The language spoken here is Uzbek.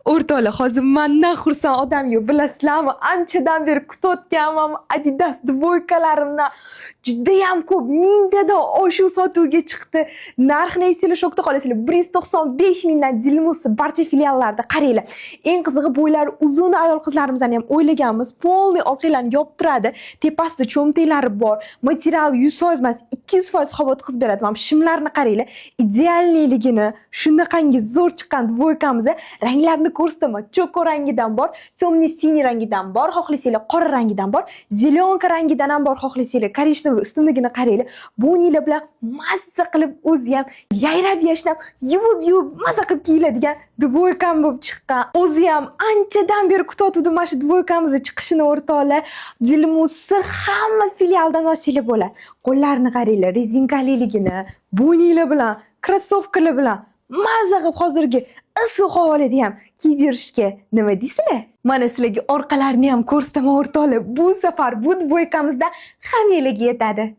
O'rtoqlar, hozir mendan xursand odam yo'q, bilasizlarmi? Anchadan beri kutayotganman Adidas dvoykalarimdan. Judayam ko'p, mingtadan oshuv sotuvga chiqdi. Narxini esinglar shokda qolasizlar. 195 mingdan Dilmusi barcha filiallarda qaranglar. Eng qizig'i bo'ylari uzun ayol qizlarimizni ham o'ylaganmiz. Polniy orqalarini yopib turadi. Tepasida cho'mtaklari bor. Material 100% emas, 200% havo o'tkazib beradi. Mana shimlarni qaranglar. Idealligini, shunaqangi zo'r chiqqan dvoykamizda ranglarni ko'rsataman. Choko rangidan bor, temniy siniy rangidan bor, xohlasanglar qora rangidan bor, zelionka rangidan ham bor, xohlasanglar korishnovoy ustunligini qaranglar. Bonilar bilan mazza qilib o'zi ham yayrab yashnab, yuvib mazza qilib kiyiladigan dvoykam bo'lib chiqqan. O'zi ham anchadan beri kutayotgandim mana shu dvoykamizni chiqishini o'rtoqlar. Dilmusi hamma filialdan olsanglar bo'ladi. Qo'llarni qaranglar, rezinkaliligini, bonilar bilan, krossovkalar bilan mazza qilib hozirgi issiq havolarda ham kiyib yurishga nima deysizlar? Mana sizlarga orqalarini ham ko'rsataman o'rtoqlar. Bu safar bu dvoykamizda hammanglarga yetadi.